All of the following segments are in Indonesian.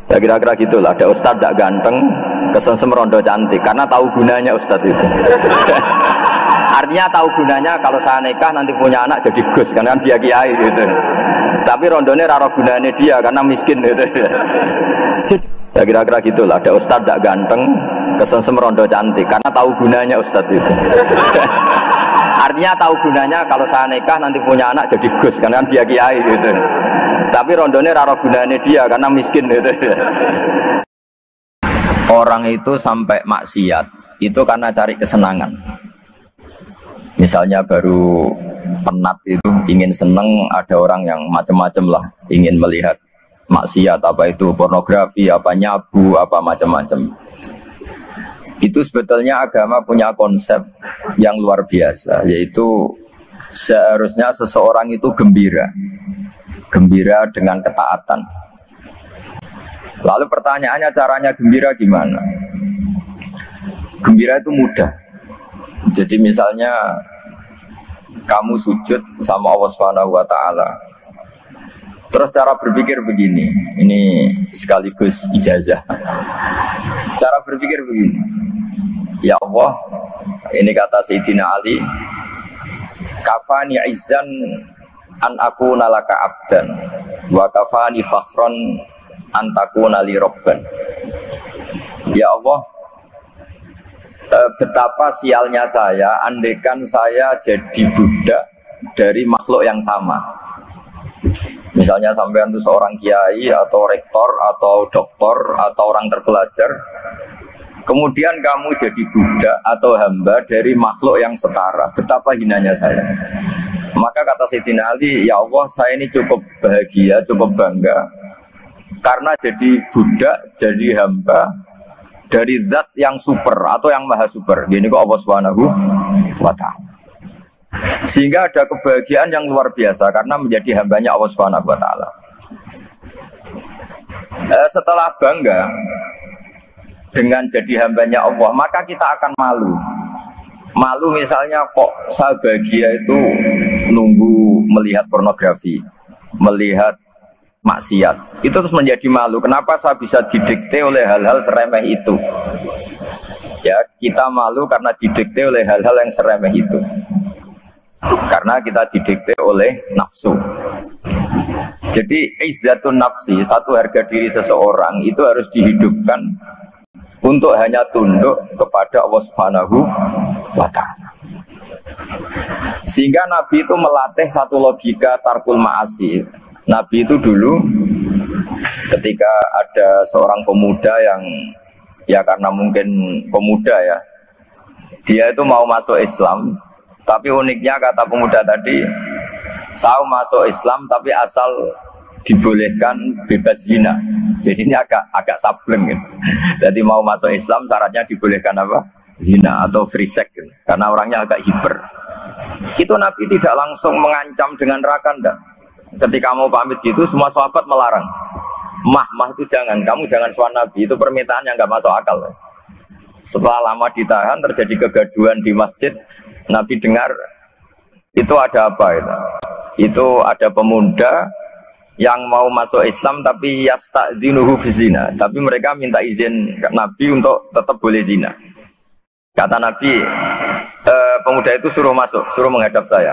Ya kira-kira gitulah. Ada ustadz tidak ganteng, kesengsem rondo cantik, karena tahu gunanya ustadz itu. Artinya tahu gunanya kalau saya nikah nanti punya anak jadi gus, karena kan dia kiai gitu. Tapi rondone raro gunanya dia karena miskin gitu. Ya kira-kira gitulah. Ada ustadz tidak ganteng, kesengsem rondo cantik, karena tahu gunanya ustadz itu. Artinya tahu gunanya kalau saya nikah nanti punya anak jadi gus, karena kan dia kiai gitu. Tapi rondone raro gunanya dia karena miskin gitu. Orang itu sampai maksiat itu karena cari kesenangan. Misalnya baru penat itu ingin seneng, ada orang yang macam-macam lah, ingin melihat maksiat, apa itu pornografi, apa nyabu, apa macam-macam. Itu sebetulnya agama punya konsep yang luar biasa, yaitu seharusnya seseorang itu gembira dengan ketaatan. Lalu pertanyaannya, caranya gembira gimana? Gembira itu mudah. Jadi misalnya kamu sujud sama Allah Subhanahu wa taala. Terus cara berpikir begini, ini sekaligus ijazah. Cara berpikir begini. Ya Allah, ini kata Sayyidina Ali, kafani izzan an akuna laka abdan wa kafani fakhran an takuna li rabban. Ya Allah, betapa sialnya saya andaikan saya jadi budak dari makhluk yang sama. Misalnya sampean itu seorang kiai atau rektor atau doktor atau orang terpelajar, kemudian kamu jadi budak atau hamba dari makhluk yang setara. Betapa hinanya saya. Maka kata Sayyidina Ali, ya Allah, saya ini cukup bahagia, cukup bangga karena jadi budak, jadi hamba dari zat yang super atau yang maha super. Gini kok Allah Subhanahu wa ta'ala. Sehingga ada kebahagiaan yang luar biasa karena menjadi hambanya Allah Subhanahu wa ta'ala. Setelah bangga dengan jadi hambanya Allah, maka kita akan malu. Malu misalnya kok saya bahagia itu nunggu melihat pornografi, melihat maksiat. Itu terus menjadi malu. Kenapa saya bisa didikte oleh hal-hal seremeh itu? Ya, kita malu karena didikte oleh hal-hal yang seremeh itu. Karena kita didikte oleh nafsu. Jadi izzatun nafsi, satu harga diri seseorang itu harus dihidupkan untuk hanya tunduk kepada Allah Subhanahu wa ta'ala. Sehingga Nabi itu melatih satu logika tarkul ma'asi. Nabi itu dulu ketika ada seorang pemuda yang ya karena mungkin pemuda ya, dia itu mau masuk Islam, tapi uniknya kata pemuda tadi, saya masuk Islam tapi asal dibolehkan bebas zina. Jadi ini agak sableng gitu. Jadi mau masuk Islam syaratnya dibolehkan apa? Zina atau free sex gitu. Karena orangnya agak hiper. Itu Nabi tidak langsung mengancam dengan neraka ndak. Ketika mau pamit gitu semua sahabat melarang. Mah itu jangan, kamu jangan suan Nabi, itu permintaan yang nggak masuk akal. Setelah lama ditahan terjadi kegaduhan di masjid, Nabi dengar itu ada apa itu? Itu ada pemuda yang mau masuk Islam tapi yasta'dzinuhu fi zina, tapi mereka minta izin Nabi untuk tetap boleh zina. Kata Nabi, pemuda itu suruh masuk, suruh menghadap saya.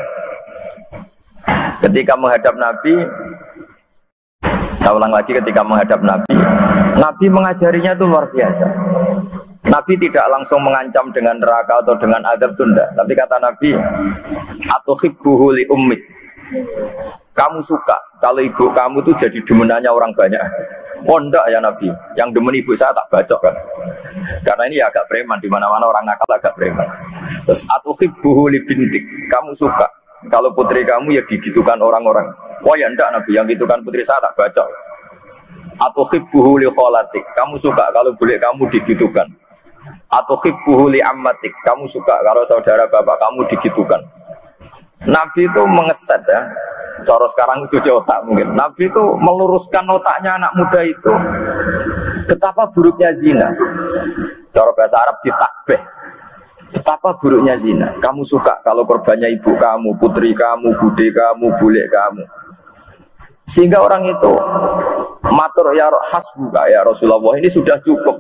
Ketika menghadap Nabi, saya ulang lagi, ketika menghadap Nabi, Nabi mengajarinya itu luar biasa. Nabi tidak langsung mengancam dengan neraka atau dengan azab tunda, tapi kata Nabi, atuhibbuhu li ummik. Kamu suka kalau ibu kamu tuh jadi demenannya orang banyak? Oh enggak ya Nabi, yang demen ibu saya tak bacok kan. Karena ini agak preman, di mana-mana orang nakal agak preman. Terus atuhibbuhu li bintik. Kamu suka kalau putri kamu ya digitukan orang-orang? Oh ya enggak Nabi, yang gitukan putri saya tak bacok. Atuhibbuhu li kholatik. Kamu suka kalau bule kamu digitukan? Atuhibbuhu li ammatik. Kamu suka kalau saudara bapak kamu digitukan? Nabi itu mengeset ya. Cara sekarang itu otak mungkin. Nabi itu meluruskan otaknya anak muda itu. Betapa buruknya zina. Cara bahasa Arab ditakbih. Betapa buruknya zina. Kamu suka kalau korbannya ibu kamu, putri kamu, bude kamu, bule kamu. Sehingga orang itu matur ya hasbuka ya Rasulullah, ini sudah cukup.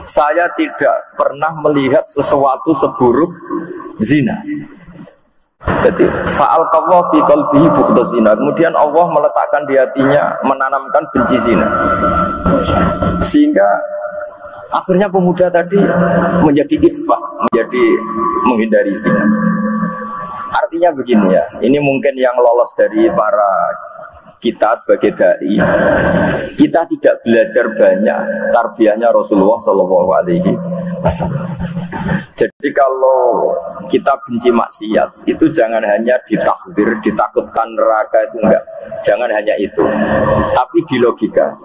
Saya tidak pernah melihat sesuatu seburuk zina. Jadi fa'al qawwa fi qalbihi bughdha zina. Kemudian Allah meletakkan di hatinya, menanamkan benci zina. Sehingga akhirnya pemuda tadi menjadi iffah, menjadi menghindari zina. Artinya begini ya, ini mungkin yang lolos dari para kita sebagai dai, kita tidak belajar banyak tarbiyahnya Rasulullah Shallallahu Alaihi Wasallam. Jadi kalau kita benci maksiat, itu jangan hanya ditakhdir, ditakutkan neraka, itu enggak. Jangan hanya itu, tapi di logika.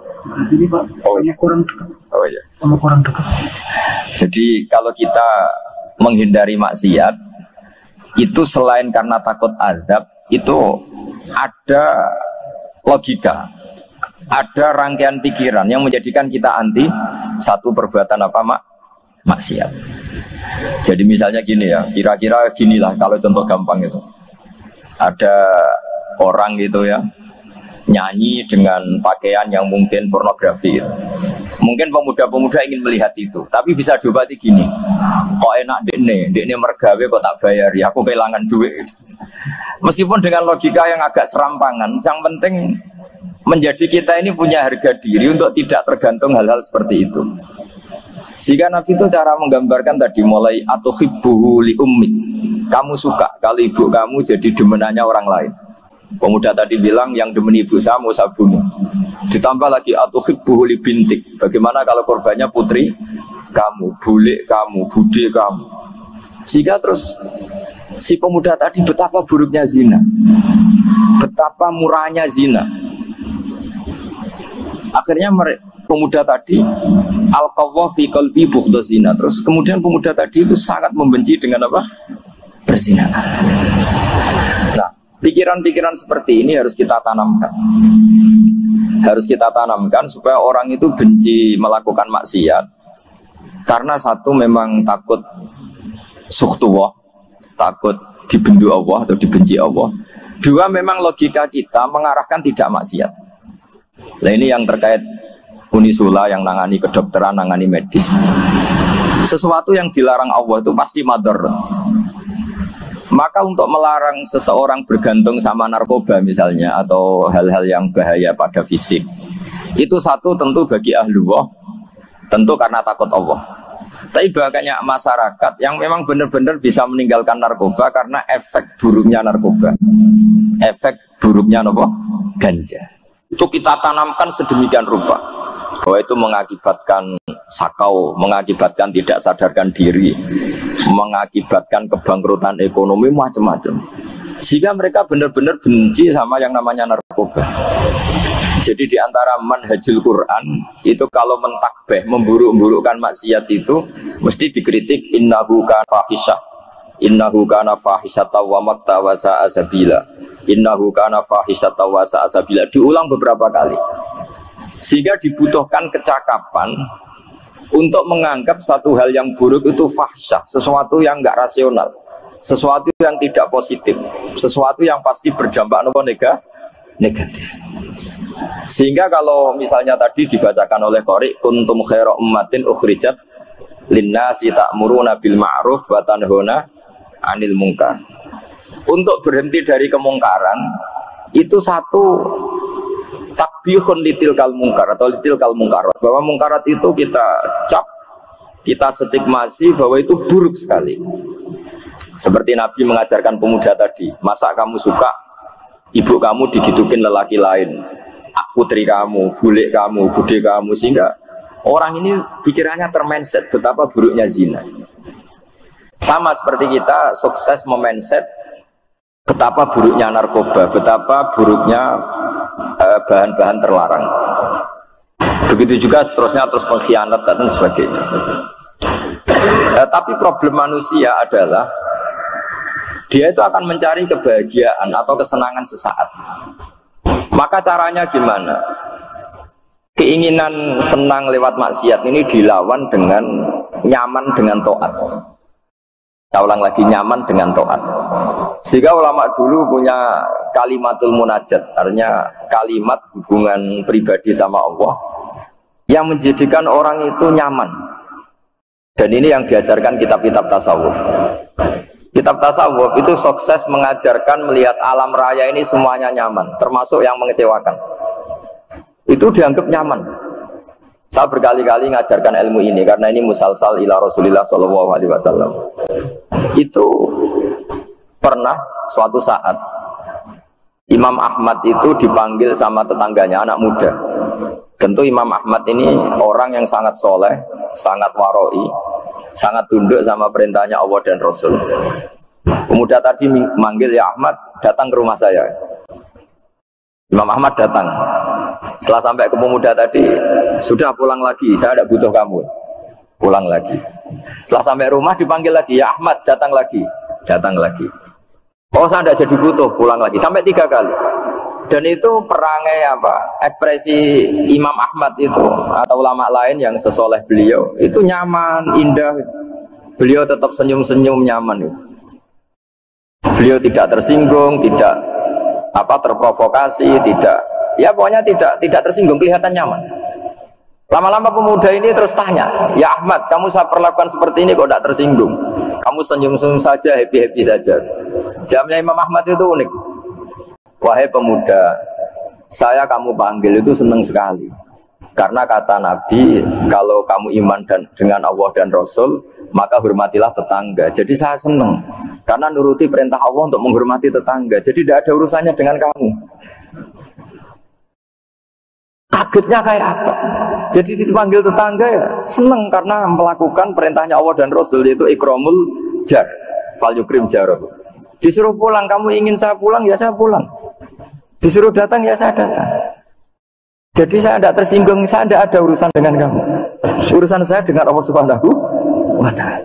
Ini Pak, sama kurang dekat. Oh iya. Sama kurang dekat. Jadi kalau kita menghindari maksiat, itu selain karena takut azab, itu ada logika, ada rangkaian pikiran yang menjadikan kita anti satu perbuatan apa maksiat. Jadi misalnya gini ya, kira-kira ginilah kalau contoh gampang itu. Ada orang gitu ya, nyanyi dengan pakaian yang mungkin pornografi. Mungkin pemuda-pemuda ingin melihat itu, tapi bisa diobati gini. Kok enak dekne mergawe kok tak bayari, aku kehilangan duit. Meskipun dengan logika yang agak serampangan, yang penting menjadi kita ini punya harga diri untuk tidak tergantung hal-hal seperti itu. Sehingga Nabi itu cara menggambarkan tadi mulai atuhibbuhu li ummik. Kamu suka kalau ibu kamu jadi demenannya orang lain. Pemuda tadi bilang yang demen ibu saya mau saya bunuh. Ditambah lagi atuhibbuhu li bintik. Bagaimana kalau korbannya putri kamu, bule kamu, bude kamu. Sehingga terus si pemuda tadi betapa buruknya zina, betapa murahnya zina. Akhirnya pemuda tadi al-qawwa fi qalbi bughdha zina. Terus kemudian pemuda tadi itu sangat membenci dengan apa? Berzina. Nah, pikiran-pikiran seperti ini harus kita tanamkan. Harus kita tanamkan supaya orang itu benci melakukan maksiat. Karena satu memang takut sukhtuwah, takut dibendu Allah atau dibenci Allah. Dua, memang logika kita mengarahkan tidak maksiat. Nah ini yang terkait Unisula yang nangani kedokteran, nangani medis. Sesuatu yang dilarang Allah itu pasti madar. Maka untuk melarang seseorang bergantung sama narkoba misalnya, atau hal-hal yang bahaya pada fisik, itu satu tentu bagi ahlullah, tentu karena takut Allah. Tapi banyak masyarakat yang memang benar-benar bisa meninggalkan narkoba karena efek buruknya narkoba, efek buruknya ganja. Itu kita tanamkan sedemikian rupa bahwa itu mengakibatkan sakau, mengakibatkan tidak sadarkan diri, mengakibatkan kebangkrutan ekonomi, macam-macam. Sehingga mereka benar-benar benci sama yang namanya narkoba. Jadi di antara manhajul Quran itu kalau mentakbih, memburuk-burukkan maksiat itu mesti dikritik innahu kana fahisha, innahu kana fahisata wa maqta wa sa'a sabila, innahu kana fahisata wa sa'a sabila, diulang beberapa kali. Sehingga dibutuhkan kecakapan untuk menganggap satu hal yang buruk itu fahsyah, sesuatu yang enggak rasional, sesuatu yang tidak positif, sesuatu yang pasti berdampak negatif. Sehingga kalau misalnya tadi dibacakan oleh Qori, kuntum khaira ummatin ukhrijat linnasi ta'muruna bil ma'ruf wa tanhauna 'anil munkar. Untuk berhenti dari kemungkaran itu satu takbihun litilkal munkar atau litilkal mungkarat, bahwa mungkarat itu kita cap, kita stigmasi bahwa itu buruk sekali. Seperti Nabi mengajarkan pemuda tadi, masa kamu suka ibu kamu digitukin lelaki lain, putri kamu, bule kamu, bude kamu, sehingga orang ini pikirannya termindset betapa buruknya zina. Sama seperti kita sukses memindset betapa buruknya narkoba, betapa buruknya bahan-bahan terlarang. Begitu juga seterusnya, terus pengkhianat dan sebagainya. Tapi problem manusia adalah dia itu akan mencari kebahagiaan atau kesenangan sesaat. Maka caranya gimana? Keinginan senang lewat maksiat ini dilawan dengan nyaman dengan taat. Saya ulang lagi, nyaman dengan taat. Sehingga ulama dulu punya kalimatul munajat, artinya kalimat hubungan pribadi sama Allah yang menjadikan orang itu nyaman. Dan ini yang diajarkan kitab-kitab tasawuf. Kitab tasawuf itu sukses mengajarkan melihat alam raya ini semuanya nyaman, termasuk yang mengecewakan. Itu dianggap nyaman. Saya berkali-kali mengajarkan ilmu ini karena ini musalsal ila Rasulillah sallallahu alaihi wasallam. Itu pernah suatu saat Imam Ahmad itu dipanggil sama tetangganya, anak muda. Tentu Imam Ahmad ini orang yang sangat soleh, sangat waroi, sangat tunduk sama perintahnya Allah dan Rasul. Pemuda tadi manggil, ya Ahmad, datang ke rumah saya. Imam Ahmad datang. Setelah sampai ke pemuda tadi, sudah pulang lagi, saya tidak butuh kamu. Pulang lagi. Setelah sampai rumah dipanggil lagi, ya Ahmad, datang lagi. Datang lagi. Oh, saya tidak jadi butuh, pulang lagi. Sampai 3 kali. Dan itu perangai apa? Ekspresi Imam Ahmad itu atau ulama lain yang sesoleh beliau itu nyaman, indah. Beliau tetap senyum-senyum nyaman itu. Beliau tidak tersinggung, tidak terprovokasi, tidak, ya pokoknya tidak tersinggung, kelihatan nyaman. Lama-lama pemuda ini terus tanya, ya Ahmad, kamu saya perlakukan seperti ini kok tidak tersinggung? Kamu senyum-senyum saja, happy-happy saja. Jawabnya Imam Ahmad itu unik. Wahai pemuda, saya kamu panggil itu senang sekali. Karena kata Nabi, kalau kamu iman dengan Allah dan Rasul, maka hormatilah tetangga. Jadi saya senang, karena nuruti perintah Allah untuk menghormati tetangga. Jadi tidak ada urusannya dengan kamu. Kagetnya kayak apa? Jadi dipanggil tetangga ya senang karena melakukan perintahnya Allah dan Rasul, yaitu ikramul jar, fal yukrim jarahu. Disuruh pulang, kamu ingin saya pulang, ya saya pulang. Disuruh datang, ya saya datang. Jadi saya tidak tersinggung, saya tidak ada urusan dengan kamu. Urusan saya dengan Allah Subhanahu wa Ta'ala.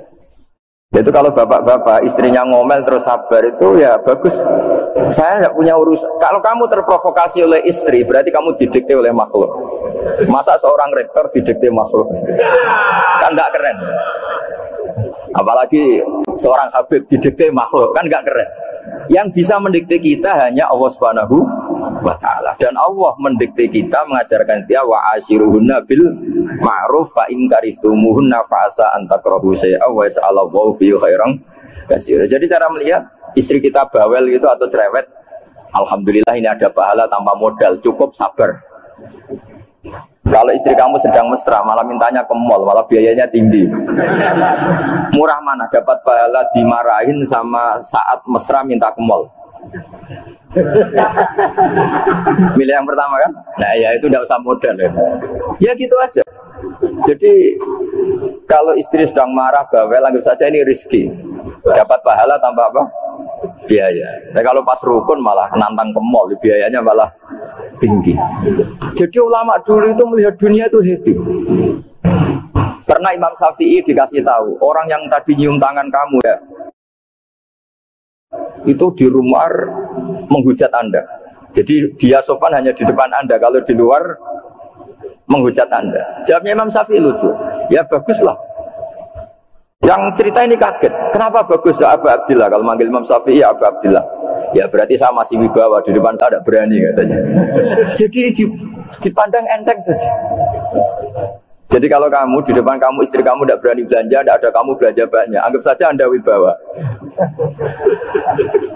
Itu kalau bapak-bapak istrinya ngomel terus sabar itu ya bagus. Saya tidak punya urusan. Kalau kamu terprovokasi oleh istri, berarti kamu didikte oleh makhluk. Masa seorang rektor didikte makhluk? Kan tidak keren. Apalagi seorang habib didikte makhluk, kan nggak keren. Yang bisa mendikte kita hanya Allah Subhanahu wa Ta'ala. Dan Allah mendikte kita, mengajarkan dia wa ashiruhunna bil ma'ruf fa in karihtumuhunna fa asa an takrahu syai'a wa yaj'alallahu fi khairan katsira. Jadi cara melihat istri kita bawel gitu atau cerewet, alhamdulillah ini ada pahala tanpa modal, cukup sabar. Kalau istri kamu sedang mesra, malah mintanya ke mall, malah biayanya tinggi. Murah mana dapat pahala dimarahin sama saat mesra minta ke mall? Milih yang pertama kan? Nah ya itu tidak usah modal ya. Ya gitu aja. Jadi kalau istri sedang marah, bawel, anggap saja ini rezeki. Dapat pahala tanpa apa? Biaya. Nah kalau pas rukun malah nantang ke mall, biayanya malah tinggi. Jadi ulama dulu itu melihat dunia itu happy. Pernah Imam Syafi'i dikasih tahu, orang yang tadi nyium tangan kamu ya, itu di rumah menghujat Anda. Jadi dia sopan hanya di depan Anda, kalau di luar menghujat Anda. Jawabnya Imam Syafi'i lucu. Ya baguslah. Yang cerita ini kaget. Kenapa bagus ya Abu Abdillah? Kalau manggil Imam Syafi'i ya Abu Abdillah. Ya berarti saya masih wibawa, di depan saya tidak berani katanya. Jadi dipandang enteng saja. Jadi kalau kamu di depan kamu istri kamu tidak berani belanja, tidak ada kamu belanja banyak, anggap saja Anda wibawa.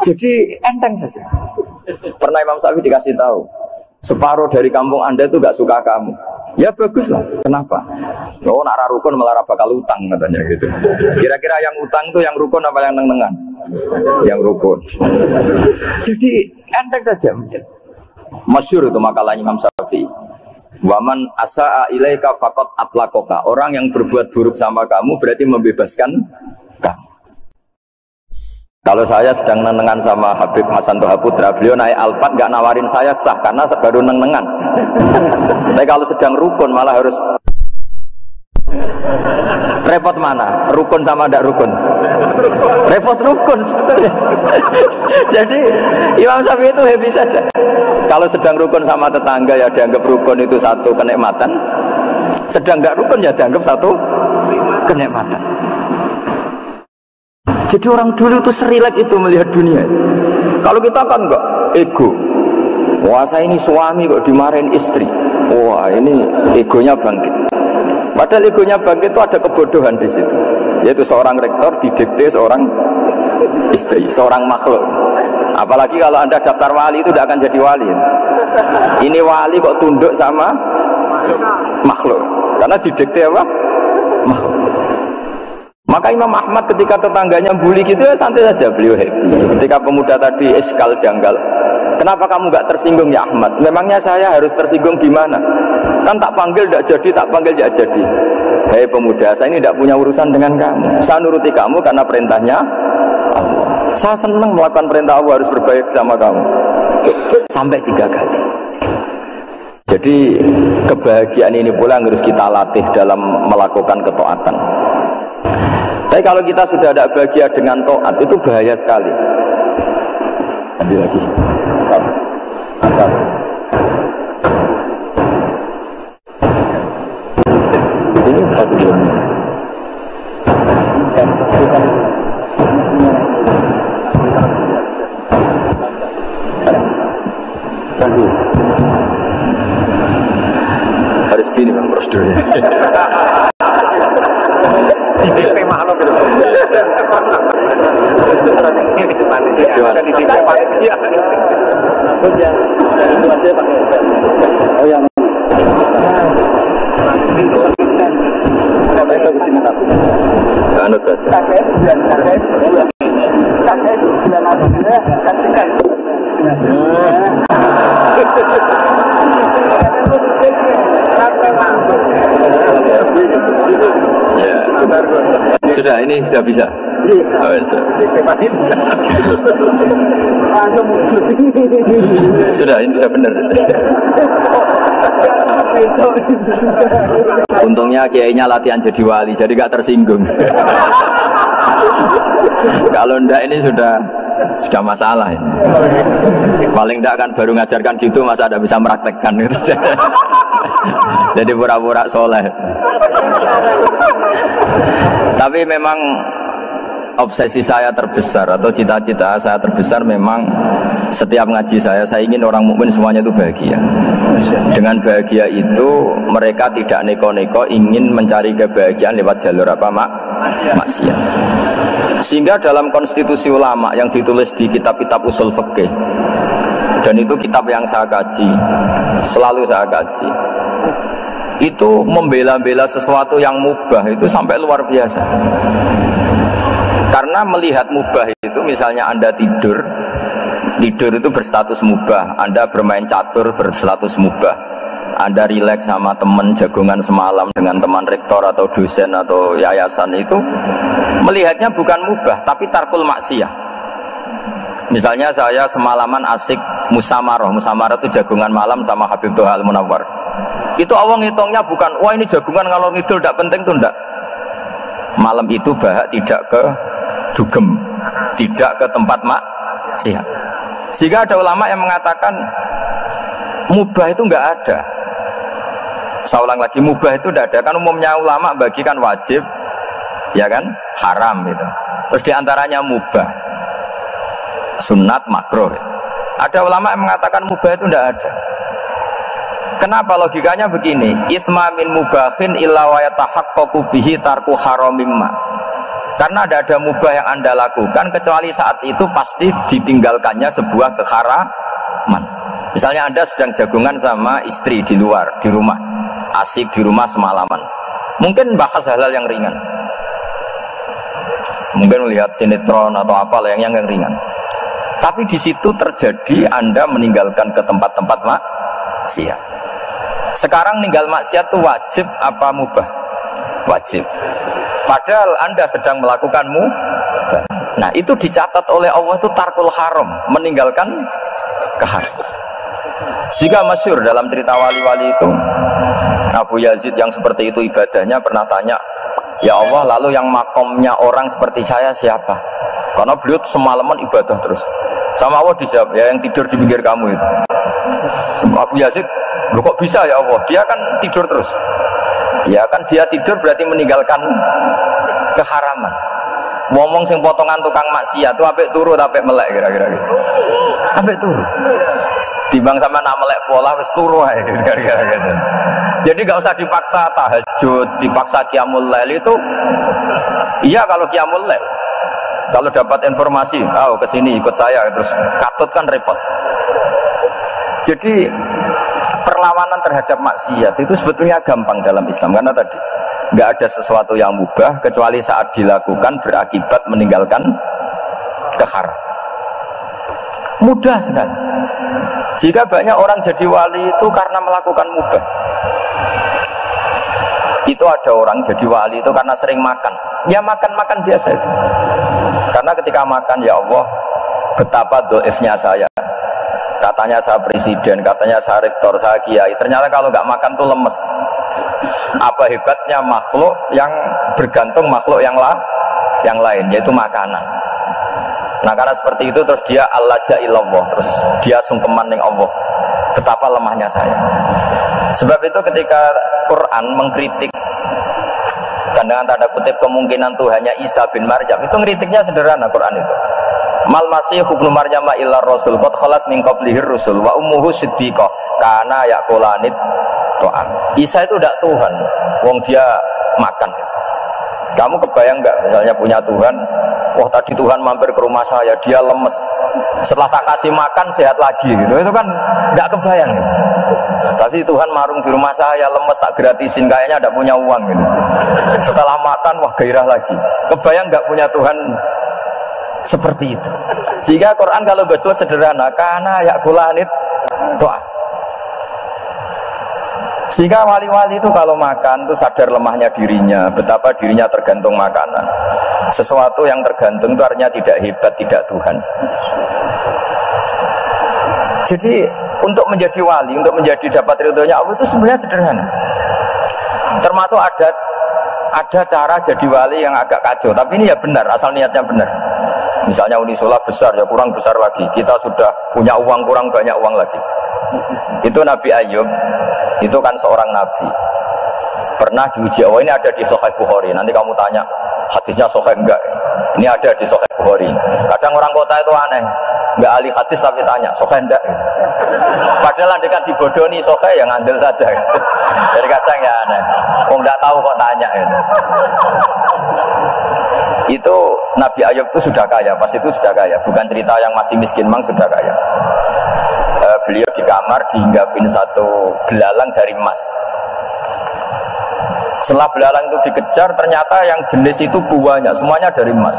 Jadi enteng saja. Pernah Imam Syafi'i dikasih tahu, separuh dari kampung Anda itu nggak suka kamu. Ya baguslah. Kenapa? Oh nak rukun malah bakal utang katanya gitu. Kira-kira yang utang itu yang rukun apa yang neng-nengan? Yang rukun. Jadi enteng saja. Masyhur itu makalahnya Imam Syafi'i. Waman asa'a ilaika faqad atlaqaka. Orang yang berbuat buruk sama kamu berarti membebaskan kamu. Kalau saya sedang nenengan sama Habib Hasan Toha Putra, beliau naik Alphard nggak nawarin saya sah karena baru nenengan. Tapi kalau sedang rukun malah harus repot mana? Rukun sama tidak rukun? Repot rukun sebetulnya. Jadi Imam Syafi'i itu happy saja. Kalau sedang rukun sama tetangga ya dianggap rukun itu satu kenikmatan. Sedang tidak rukun ya dianggap satu kenikmatan. Jadi orang dulu itu serilek itu melihat dunia. Kalau kita kan enggak, ego. Wah saya ini suami kok dimarahin istri. Wah ini egonya bangkit. Padahal egonya bangkit itu ada kebodohan di situ. Yaitu seorang rektor didikte seorang istri, seorang makhluk. Apalagi kalau Anda daftar wali itu tidak akan jadi wali. Ini wali kok tunduk sama makhluk. Karena didikte apa? Makhluk. Maka Imam Ahmad ketika tetangganya bully gitu ya santai saja, beliau happy. Ketika pemuda tadi eskal janggal, kenapa kamu gak tersinggung ya Ahmad? Memangnya saya harus tersinggung gimana? Kan tak panggil tidak jadi, tak panggil tidak jadi. Hei pemuda, saya ini tidak punya urusan dengan kamu. Saya nuruti kamu karena perintahnya Allah. Saya senang melakukan perintah Allah, harus berbaik sama kamu. Sampai 3 kali. Jadi kebahagiaan ini pula yang harus kita latih dalam melakukan ketaatan. Tapi kalau kita sudah tidak bahagia dengan taat, itu bahaya sekali. Ambil lagi. Angkat. Ini satu belumnya. Harus gini bang prosedurnya. Di makhluk itu. Gimana? Di panitia. Itu aja pakai. Oh yang kita ke sini kasih. Anut saja. Kakek itu bilang apa? Kasihkan. Ya. Sudah, ini sudah bisa. Oh, sudah, ini sudah benar. Untungnya kiainya latihan jadi wali, jadi gak tersinggung. Kalau ndak ini sudah masalah ini. Paling ndak kan baru ngajarkan gitu, masa ada bisa meraktekkan gitu. Jadi pura-pura soleh. Tapi memang obsesi saya terbesar atau cita-cita saya terbesar memang setiap ngaji saya ingin orang mukmin semuanya itu bahagia. Dengan bahagia itu mereka tidak neko-neko ingin mencari kebahagiaan lewat jalur apa maksiat. Sehingga dalam konstitusi ulama yang ditulis di kitab-kitab usul fikih, dan itu kitab yang saya kaji, selalu saya kaji, itu membela-bela sesuatu yang mubah itu sampai luar biasa. Karena melihat mubah itu, misalnya Anda tidur itu berstatus mubah, Anda bermain catur berstatus mubah, Anda rileks sama teman jagongan semalam dengan teman rektor atau dosen atau yayasan, itu melihatnya bukan mubah tapi tarkul maksiyah. Misalnya saya semalaman asik musamarah itu jagongan malam sama Habib Toha Al-Munawwar. Itu Allah ngitungnya bukan, wah ini jagungan kalau ngidul tidak penting tuh enggak. Malam itu bahak tidak ke dugem, tidak ke tempat maksiat. Sehingga ada ulama yang mengatakan mubah itu enggak ada. Saya ulang lagi, mubah itu tidak ada. Kan umumnya ulama bagikan wajib, ya kan, haram itu. Terus diantaranya mubah, sunat, makruh. Ada ulama yang mengatakan mubah itu tidak ada. Kenapa? Logikanya begini, itsma min mubahin illa wa yatahaqqaqu bihi tarku haramimma. Karena ada mubah yang Anda lakukan kecuali saat itu pasti ditinggalkannya sebuah keharaman. Misalnya Anda sedang jagungan sama istri di luar, di rumah, asik di rumah semalaman, mungkin bahas hal-hal yang ringan, mungkin melihat sinetron atau apa yang ringan. Tapi di situ terjadi Anda meninggalkan ke tempat-tempat maksiat. Sekarang ninggal maksiat itu wajib apa mubah? Wajib. Padahal Anda sedang melakukan mubah. Nah itu dicatat oleh Allah itu tarkul haram, meninggalkan keharaman. Jika masyhur dalam cerita wali-wali itu, Abu Yazid yang seperti itu ibadahnya pernah tanya, ya Allah, lalu yang makomnya orang seperti saya siapa? Karena beliau semalaman ibadah terus. Sama Allah dijawab, ya yang tidur di pinggir kamu itu. Abu Yazid, loh kok bisa ya Allah? Dia kan tidur terus. Ya kan dia tidur berarti meninggalkan keharaman. Ngomong sing potongan tukang maksiat itu apik turu apik melek kira-kira gitu. Apik turu. Timbang sama nak melek pola wis turu ae kira-kira gitu. Jadi enggak usah dipaksa tahajud, dipaksa qiyamul lail itu. Iya kalau qiyamul lail. Kalau dapat informasi, kesini ikut saya terus katut kan repot. Jadi perlawanan terhadap maksiat itu sebetulnya gampang dalam Islam karena tadi nggak ada sesuatu yang mubah kecuali saat dilakukan berakibat meninggalkan keharam. Mudah sekali. Jika banyak orang jadi wali itu karena melakukan mubah. Itu ada orang jadi wali itu karena sering makan. Ya makan-makan biasa itu. Karena ketika makan, ya Allah, betapa doifnya saya. Katanya saya presiden, katanya saya rektor, saya kiai. Ternyata kalau nggak makan tuh lemes. Apa hebatnya makhluk yang bergantung makhluk yang lain, yaitu makanan. Nah karena seperti itu terus dia al-laja ilallah, terus dia sungkeman ning Allah. Betapa lemahnya saya. Sebab itu ketika Quran mengkritik dan dengan tanda kutip kemungkinan Tuhannya Isa bin Maryam, itu ngeritiknya sederhana Quran itu. Mal masih ibnu Maryam illa rasul qad khalas min qablihir rusul wa ummuhu siddiqah kana yaqulanit ta'am. Isa itu tidak Tuhan, wong dia makan. Kamu kebayang nggak misalnya punya Tuhan, wah tadi Tuhan mampir ke rumah saya, dia lemes. Setelah tak kasih makan sehat lagi gitu. Itu kan nggak kebayang. Gitu. Tapi Tuhan marung di rumah saya, lemes tak gratisin, kayaknya ada punya uang gitu. Setelah makan wah gairah lagi. Kebayang nggak punya Tuhan seperti itu. Sehingga Quran kalau gojol sederhana, karena yakulanit doa. Sehingga wali-wali itu kalau makan itu sadar lemahnya dirinya, betapa dirinya tergantung makanan. Sesuatu yang tergantung itu artinya tidak hebat, tidak Tuhan. Jadi untuk menjadi wali, untuk menjadi dapat ridhonya Allah itu sebenarnya sederhana. Termasuk ada cara jadi wali yang agak kacau, tapi ini ya benar, asal niatnya benar. Misalnya Unisula besar, ya kurang besar lagi. Kita sudah punya uang, kurang banyak uang lagi. Itu Nabi Ayub, itu kan seorang nabi. Pernah diuji Allah, ini ada di Sahih Bukhari. Nanti kamu tanya, hadisnya Sahih enggak? Ini ada di Sahih Bukhari. Kadang orang kota itu aneh, enggak ahli hadis tapi tanya, Sahih enggak? Padahal dekat dibodohi Sahih yang ngandel saja. Jadi kadang ya aneh. Oh enggak tahu kok tanya gitu. Itu Nabi Ayub itu sudah kaya, pas itu sudah kaya, bukan cerita yang masih miskin, memang sudah kaya. Beliau di kamar dihinggapin satu belalang dari emas. Setelah belalang itu dikejar, ternyata yang jenis itu buahnya semuanya dari emas.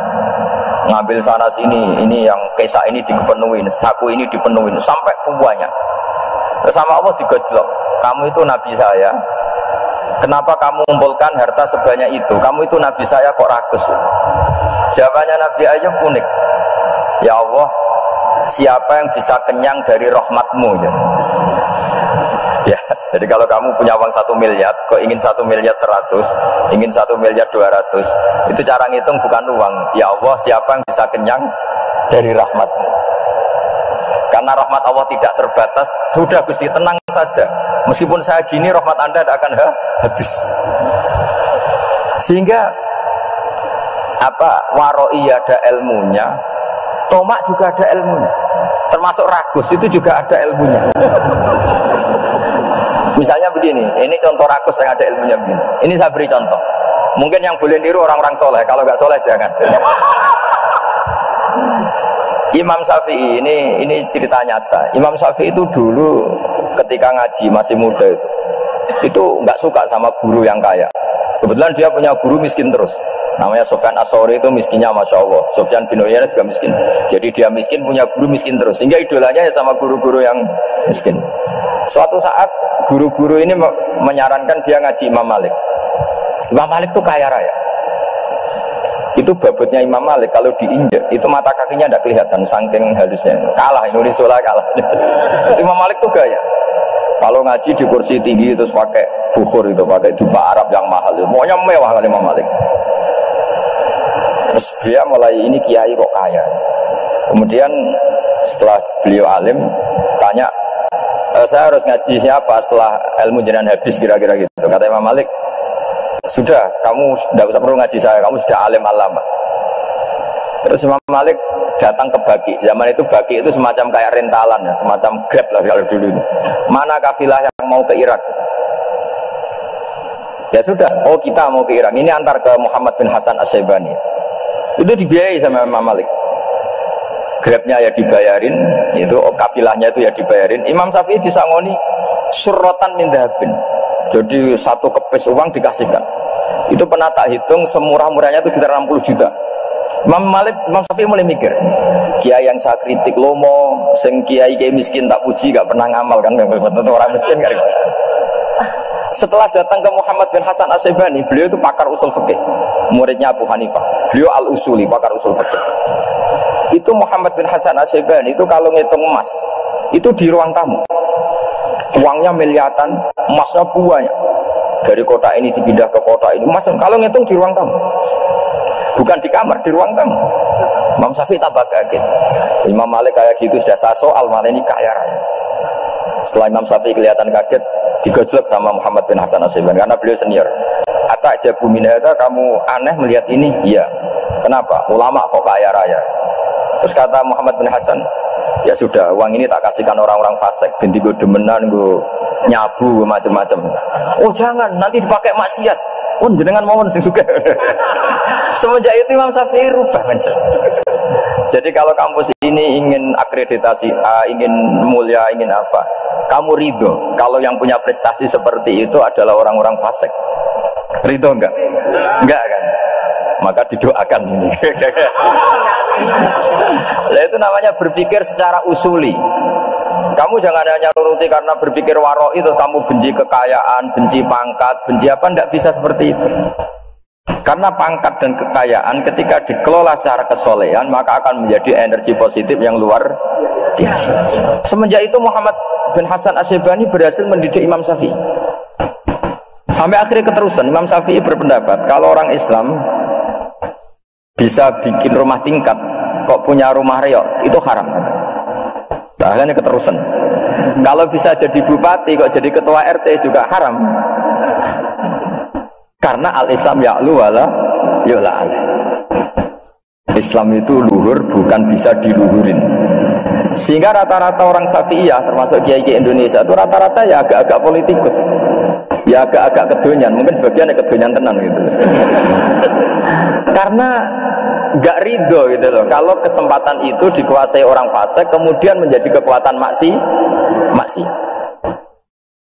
Ngambil sana sini, ini yang kesak ini dipenuhin, saku ini dipenuhin, sampai buahnya. Sama Allah digojlok, kamu itu nabi saya. Kenapa kamu mengumpulkan harta sebanyak itu? Kamu itu nabi saya kok rakus? Jawabannya Nabi Ayub unik. Ya Allah, siapa yang bisa kenyang dari rahmatmu? Ya, jadi kalau kamu punya uang 1 miliar, kok ingin 1 miliar 100, ingin 1 miliar 200, itu cara ngitung bukan uang. Ya Allah, siapa yang bisa kenyang dari rahmatmu? Karena rahmat Allah tidak terbatas. Sudah Gusti, tenang saja. Meskipun saya gini, rahmat Anda tidak akan habis. Sehingga waroi ada ilmunya, tomak juga ada ilmunya. Termasuk ragus itu juga ada ilmunya. Misalnya begini, ini contoh ragus yang ada ilmunya begini. Ini saya beri contoh. Mungkin yang boleh niru orang-orang soleh, kalau nggak soleh jangan. Imam Syafi'i ini cerita nyata. Imam Syafi'i itu dulu ketika ngaji masih muda itu nggak suka sama guru yang kaya. Kebetulan dia punya guru miskin terus. Namanya Sufyan As-Tsauri, itu miskinnya Masya Allah. Sufyan bin Uyainah juga miskin. Jadi dia miskin, punya guru miskin terus. Sehingga idolanya ya sama guru-guru yang miskin. Suatu saat guru-guru ini menyarankan dia ngaji Imam Malik. Imam Malik itu kaya raya. Itu babutnya Imam Malik kalau diinjak itu mata kakinya tidak kelihatan saking halusnya. Kalah Indonesia kalah. Itu Imam Malik tuh gaya. Kalau ngaji di kursi tinggi terus pakai bukhur itu, pakai dupa Arab yang mahal itu. Pokoknya mewah kali Imam Malik. Terus dia mulai ini kiai kok kaya. Kemudian setelah beliau alim tanya, saya harus ngaji siapa setelah ilmu jenengan habis kira-kira gitu. Kata Imam Malik, sudah, kamu tidak usah perlu ngaji saya, kamu sudah alim alama. Terus Imam Malik datang ke Baki. Zaman itu Baki itu semacam kayak rentalan ya, semacam Grab lah kalau dulu itu. Mana kafilah yang mau ke Irak? Ya sudah, oh kita mau ke Irak. Ini antar ke Muhammad bin Hasan As-Syaibani. Itu dibiayai sama Imam Malik. Grabnya ya dibayarin, itu kafilahnya itu ya dibayarin. Imam Syafi'i disangoni surrotan min dhahabin. Jadi satu kepes uang dikasihkan. Itu pernah tak hitung semurah-murahnya itu sekitar 60 juta. Imam Syafi'i mulai mikir, kiai yang saya kritik lomo, sing kiai miskin tak puji, gak pernah ngamal kan, tentu orang miskin kan. Setelah datang ke Muhammad bin Hasan As-Syaibani, beliau itu pakar usul fikih, muridnya Abu Hanifah. Beliau al-usuli, pakar usul fikih. Itu Muhammad bin Hasan As-Syaibani itu kalau ngitung emas, itu di ruang tamu. Uangnya miliatan, emasnya banyak. Dari kota ini dipindah ke kota ini, emas kalau ngitung di ruang tamu. Bukan di kamar, di ruang tamu. Imam Syafi'i tambah kaget. Imam Malik kayak gitu sudah saya soal, malah ini kaya raya. Setelah Imam Syafi'i kelihatan kaget, digojlok sama Muhammad bin Hasan As-Syaibani karena beliau senior. Atajabu min hadza, kamu aneh melihat ini? Iya. Kenapa? Ulama kok kaya raya. Terus kata Muhammad bin Hasan, ya sudah, uang ini tak kasihkan orang-orang fasik, binti gue demenan, gue nyabu, macam-macam. Oh jangan, nanti dipakai maksiat. Oh jenengan mohon sing suka. Semenjak itu Imam Syafi'i rubah mindset. Jadi kalau kampus ini ingin akreditasi A, ingin mulia, ingin apa, kamu ridho kalau yang punya prestasi seperti itu adalah orang-orang fasik. Ridho enggak? Enggak kan? Maka didoakan ini. Nah, itu namanya berpikir secara usuli. Kamu jangan hanya nuruti karena berpikir waroi terus kamu benci kekayaan, benci pangkat, benci apa, enggak bisa seperti itu. Karena pangkat dan kekayaan ketika dikelola secara kesolehan maka akan menjadi energi positif yang luar biasa. Semenjak itu Muhammad bin Hasan As-Syaibani berhasil mendidik Imam Syafi'i. Sampai akhirnya keterusan Imam Syafi'i berpendapat kalau orang Islam bisa bikin rumah tingkat kok punya rumah reok itu haram. Akhirnya keterusan. Kalau bisa jadi bupati kok jadi ketua RT juga haram. Karena al-Islam ya'lu wala yu'la alaih. Islam itu luhur bukan bisa diluhurin. Sehingga rata-rata orang Syafi'iyah termasuk kiai-kiai Indonesia itu rata-rata ya agak-agak politikus. Ya agak-agak kedonyan, mungkin sebagian kedonyan tenan gitu. Karena nggak ridho gitu loh. Kalau kesempatan itu dikuasai orang fasik kemudian menjadi kekuatan maksi.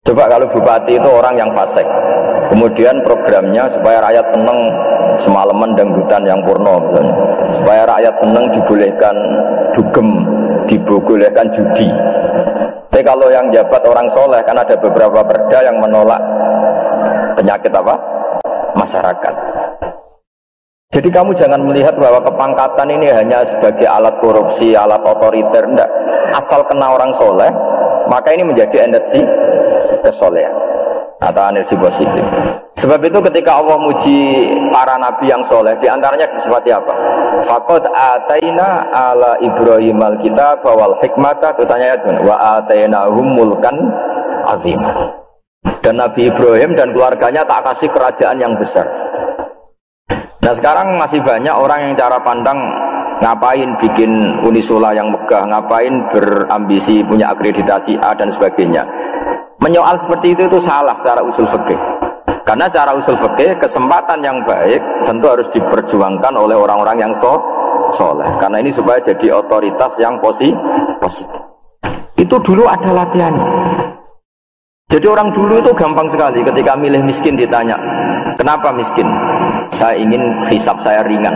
Coba kalau bupati itu orang yang fasik, kemudian programnya supaya rakyat seneng semalaman dangdutan yang purno misalnya, supaya rakyat seneng dibolehkan dugem, dibolehkan judi. Tapi kalau yang jabat orang soleh kan ada beberapa perda yang menolak penyakit apa? Masyarakat. Jadi kamu jangan melihat bahwa kepangkatan ini hanya sebagai alat korupsi, alat otoriter, enggak. Asal kena orang soleh, maka ini menjadi energi kesolehan atau energi positif. Sebab itu ketika Allah muji para nabi yang soleh, diantaranya disifati apa? Faqad ataina ala Ibrahim al-kitab wal hikmata, tulisannya wa atainahum mulkan azim. Dan Nabi Ibrahim dan keluarganya tak kasih kerajaan yang besar. Nah sekarang masih banyak orang yang cara pandang ngapain bikin unisula yang megah, ngapain berambisi punya akreditasi A dan sebagainya. Menyoal seperti itu salah secara usul fikih. Karena secara usul fikih kesempatan yang baik tentu harus diperjuangkan oleh orang-orang yang soleh. Karena ini supaya jadi otoritas yang positif. Itu dulu ada latihannya. Jadi orang dulu itu gampang sekali ketika milih miskin ditanya, kenapa miskin? Saya ingin hisab saya ringan.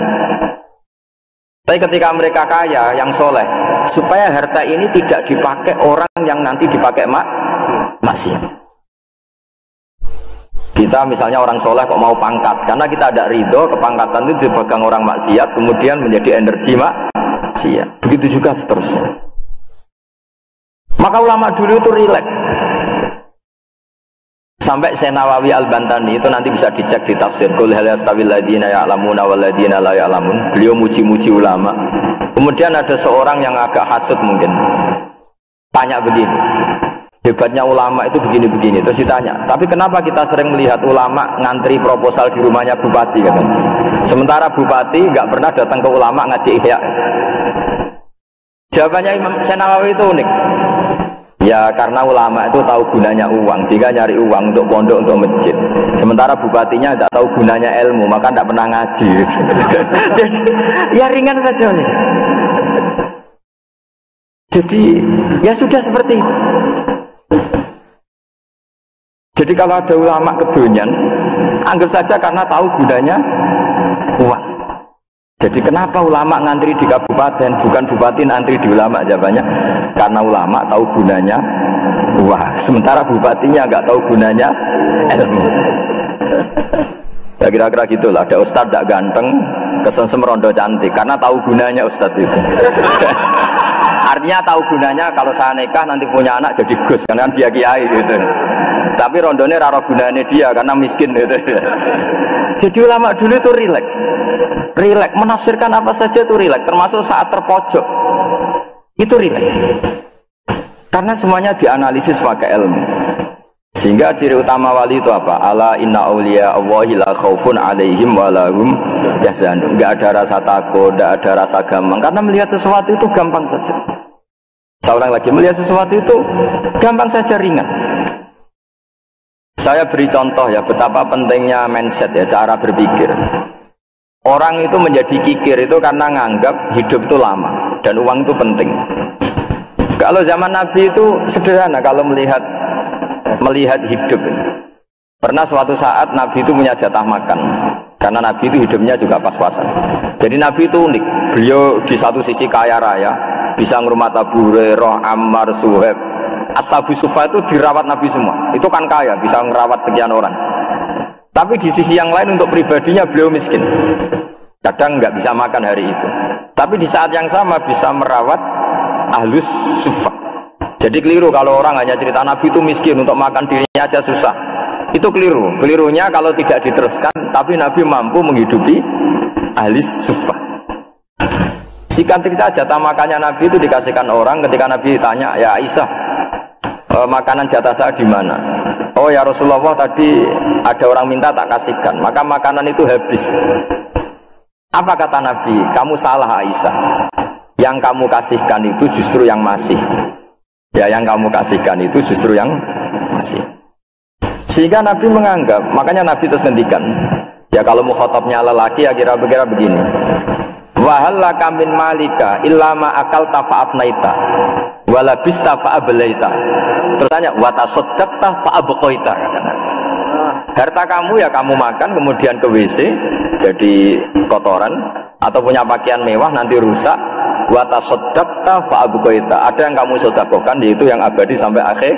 Tapi ketika mereka kaya, yang soleh, supaya harta ini tidak dipakai orang yang nanti dipakai maksiat. Kita misalnya orang soleh kok mau pangkat, karena kita ada ridho, kepangkatan itu dipegang orang maksiat, kemudian menjadi energi maksiat. Begitu juga seterusnya. Maka ulama dulu itu rileks. Sampai Syekh Nawawi Al-Bantani itu nanti bisa dicek di tafsir Qul hal yastawil ladzina ya'lamuna wal ladzina la ya'lamun. Beliau muji-muji ulama. Kemudian ada seorang yang agak hasud mungkin. Tanya begini. hebatnya ulama itu begini-begini. Terus ditanya, tapi kenapa kita sering melihat ulama ngantri proposal di rumahnya bupati katanya. Sementara bupati nggak pernah datang ke ulama ngaji ihya. Jawabannya Imam Nawawi itu unik. Ya karena ulama itu tahu gunanya uang, sehingga nyari uang untuk pondok, untuk masjid. Sementara bupatinya tidak tahu gunanya ilmu, maka tidak pernah ngaji. Jadi ya ringan saja. Jadi ya sudah seperti itu. Jadi kalau ada ulama kedonyan, anggap saja karena tahu gunanya uang. Jadi kenapa ulama ngantri di kabupaten, bukan bupati ngantri di ulama? Jawabannya karena ulama tahu gunanya uang, sementara bupatinya nggak tahu gunanya ilmu. Ya kira-kira gitulah. Ada ustadz tidak ganteng, kesensem rondo cantik, karena tahu gunanya ustadz itu. Artinya tahu gunanya kalau saya nikah nanti punya anak jadi gus, karena dia kiai gitu. Tapi rondonya raro gunanya dia karena miskin gitu. Jadi ulama dulu itu rileks, menafsirkan apa saja itu rileks, termasuk saat terpojok itu rileks. Karena semuanya dianalisis pakai ilmu. Sehingga ciri utama wali itu apa? Ala inna awliya Allahi la khaufun alaihim wa lahum yahzanun. Enggak ada rasa takut, enggak ada rasa gampang, karena melihat sesuatu itu gampang saja. Saya ulang lagi, melihat sesuatu itu gampang saja, ringan. Saya beri contoh ya betapa pentingnya mindset ya, cara berpikir. Orang itu menjadi kikir itu karena nganggap hidup itu lama dan uang itu penting. Kalau zaman Nabi itu sederhana kalau melihat hidup. Pernah suatu saat Nabi itu punya jatah makan, karena Nabi itu hidupnya juga pas-pasan. Jadi Nabi itu unik. Beliau di satu sisi kaya raya, bisa ngurmat Abu Hurairah, Ammar, Suhaib. Ashabu Sufa itu dirawat Nabi semua. Itu kan kaya, bisa ngerawat sekian orang. Tapi di sisi yang lain untuk pribadinya beliau miskin. Kadang nggak bisa makan hari itu. Tapi di saat yang sama bisa merawat Ahlus Sufa. Jadi keliru kalau orang hanya cerita Nabi itu miskin, untuk makan dirinya aja susah. Itu keliru. Kelirunya kalau tidak diteruskan, tapi Nabi mampu menghidupi Ahlus Sufa. Sikan cerita jatah makannya Nabi itu dikasihkan orang ketika Nabi ditanya, ya Aisyah, makanan jatah saya di mana? Oh ya Rasulullah, tadi ada orang minta tak kasihkan, maka makanan itu habis. Apa kata Nabi? Kamu salah Aisyah. Yang kamu kasihkan itu justru yang masih. Ya yang kamu kasihkan itu justru yang masih. Sehingga Nabi menganggap, makanya Nabi terus ngendikan. Ya kalau mukhatabnya lelaki ya kira-kira begini. Wahallaka min malika illa ma akalta fa'afnaita walabista fa'ablaita. Terus tanya watasaddaqta fa'abqaita. Harta kamu ya kamu makan kemudian ke WC jadi kotoran, atau punya pakaian mewah nanti rusak. Watasaddaqta fa'abqaita. Ada yang kamu sedekahkan, yaitu yang abadi sampai akhir.